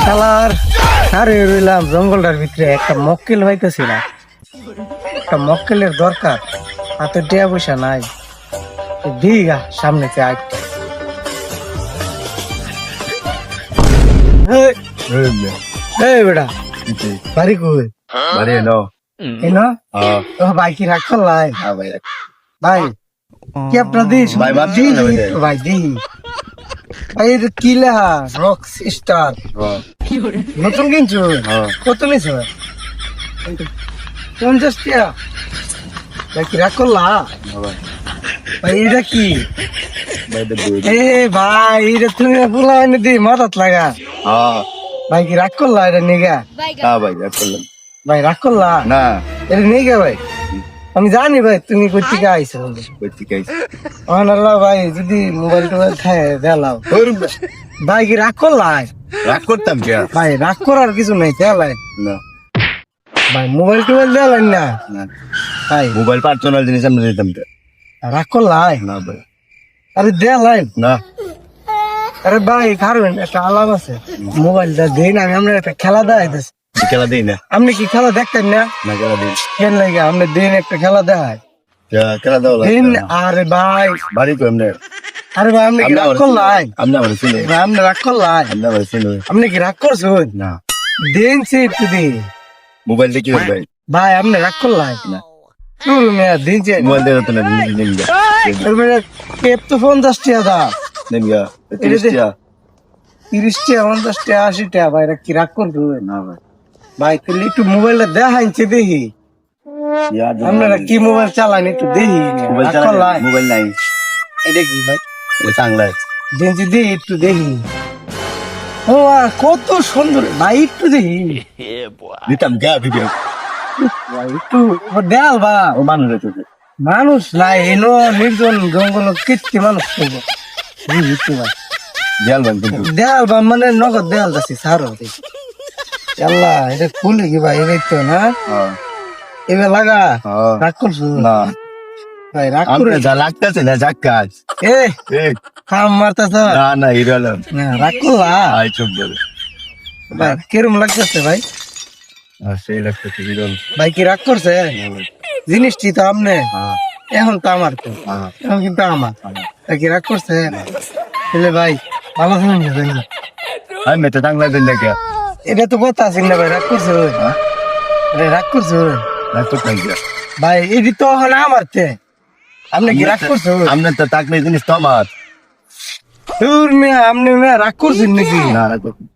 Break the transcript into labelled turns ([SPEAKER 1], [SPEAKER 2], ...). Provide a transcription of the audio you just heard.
[SPEAKER 1] শালার আরে রইলাম জঙ্গলটার ভিতরে একটা মক্কেল হইতেছি না, একটা মক্কেলের দরকার, হাতে টিয়া পয়সা নাই। দিঘা সামনে আইটা বেটা বাড়ি কই
[SPEAKER 2] বাড়ি এলো
[SPEAKER 1] এনো ভাই কি রাখ লাই ভাই কি আপনার দিস
[SPEAKER 2] ভাই, মাপ
[SPEAKER 1] দি
[SPEAKER 2] দিন না
[SPEAKER 1] ভাই দি ভাই এটা কি লেখা রক স্টার নতুন কিনছো কত নিছো 50 টাকা ভাই কি রাখ করলা ভাই এটা কি এ ভাই এটা তুমি বুলা এনে দি মাথাত লাগা ভাই কি রাগ করলা এটা নিগা
[SPEAKER 2] ভাই রাগ করলাম
[SPEAKER 1] ভাই রাগ করলা
[SPEAKER 2] না
[SPEAKER 1] এটা নিগা ভাই আমি জানি ভাই তুমি কই থেকে আইছো আল্লাহ ভাই যদি মোবাইল টোবাইল খায় দেলাও ভাই কি রাগ করলা
[SPEAKER 2] রাগ করতাম কে
[SPEAKER 1] ভাই রাগ করার কিছু নাই দেলাই
[SPEAKER 2] না
[SPEAKER 1] ভাই মোবাইল টোবাইল দেলাই না ভাই
[SPEAKER 2] মোবাইল পার্সোনাল জিনিস আমরা দিতাম কে
[SPEAKER 1] রাগ করলাই
[SPEAKER 2] না ভাই
[SPEAKER 1] আরে দেলাই
[SPEAKER 2] না
[SPEAKER 1] আরে ভাই কারণ একটা আলাপ আছে মোবাইলটা দেই না আমি আমরা একটা খেলা দেখাইতেছি
[SPEAKER 2] খেলা দিই না
[SPEAKER 1] আপনি কি খেলা দেখতেন না
[SPEAKER 2] না খেলা দিই
[SPEAKER 1] কেন লাগে আপনি দিন একটা খেলা দেখায়
[SPEAKER 2] খেলা দাও
[SPEAKER 1] দিন আরে ভাই
[SPEAKER 2] বাড়ি কো এমনি
[SPEAKER 1] আরে ভাই আপনি কি রাগ করলাই
[SPEAKER 2] আমরা আমার চিনি
[SPEAKER 1] ভাই আপনি রাগ করলাই
[SPEAKER 2] আমরা আমার চিনি
[SPEAKER 1] আপনি কি রাগ করছেন
[SPEAKER 2] না
[SPEAKER 1] দিন সে একটু দিন
[SPEAKER 2] মোবাইল দেখি ভাই
[SPEAKER 1] ভাই আপনি রাগ করলাই
[SPEAKER 2] না
[SPEAKER 1] শুরু মেয়া দিন সে
[SPEAKER 2] মোবাইল দেখো তো না নিন গা
[SPEAKER 1] কেপ তো 50 টাকা দা
[SPEAKER 2] নিন গা 30 টা
[SPEAKER 1] 30 টাকা 50 টাকা 80 টাকা ভাই কি রাগ করবে
[SPEAKER 2] না ভাই
[SPEAKER 1] ভাই তাহলে একটু মোবাইলটা দেখাইছে দেখি আপনারা কি মোবাইল চালান একটু দেখি
[SPEAKER 2] মোবাইল
[SPEAKER 1] রাগ
[SPEAKER 2] চালা
[SPEAKER 1] করলাই?
[SPEAKER 2] মোবাইল নাই
[SPEAKER 1] এটা কি ভাই
[SPEAKER 2] এটা চাংলা
[SPEAKER 1] দেখি দেখি একটু দেখি ও কত সুন্দর ভাই একটু দেখি
[SPEAKER 2] দিতাম কে ভিডিও
[SPEAKER 1] ভাই, একটু দেয়াল বা
[SPEAKER 2] ও মানুষ আছে
[SPEAKER 1] মানুষ নাই এনো নির্জন জঙ্গল কিচ্ছি মানুষ করবো একটু ভাই
[SPEAKER 2] দেয়াল বান কিন্তু
[SPEAKER 1] দেয়াল বা মানে নগদ দেয়াল যাচ্ছি সারো আল্লাহ এটা খুলে কি ভাই এবার তো না এবার লাগা রাগ করছো
[SPEAKER 2] না
[SPEAKER 1] ভাই রাগ করে
[SPEAKER 2] আমরা যা লাগতেছে না যাক কাজ
[SPEAKER 1] এ কাম মারতাছ
[SPEAKER 2] না না হিরোলাম
[SPEAKER 1] না রাগ করলা
[SPEAKER 2] আই চুপ বলে
[SPEAKER 1] ভাই কিরম লাগতেছে ভাই
[SPEAKER 2] সেই লাগতেছে হিরোল
[SPEAKER 1] ভাই কি রাগ করছে জিনিসটি তো আপনি এখন তো আমার তো এখন কিন্তু আমার ভাই কি রাগ করছে তাহলে ভাই ভালো থাকেন
[SPEAKER 2] আমি মেতে চাংলা দিন দেখে
[SPEAKER 1] এটা তো কথা আছে না ভাই রাগ করছে রাগ করছে
[SPEAKER 2] রাগ করতাম কে
[SPEAKER 1] ভাই এটি তো এখন আমার তে আপনি কি রাগ করছে
[SPEAKER 2] আমরা তো তাকলে জিনিস তো আমার
[SPEAKER 1] তোর মেয়ে আপনি মেয়ে রাগ করছেন নাকি
[SPEAKER 2] না রাগ করতাম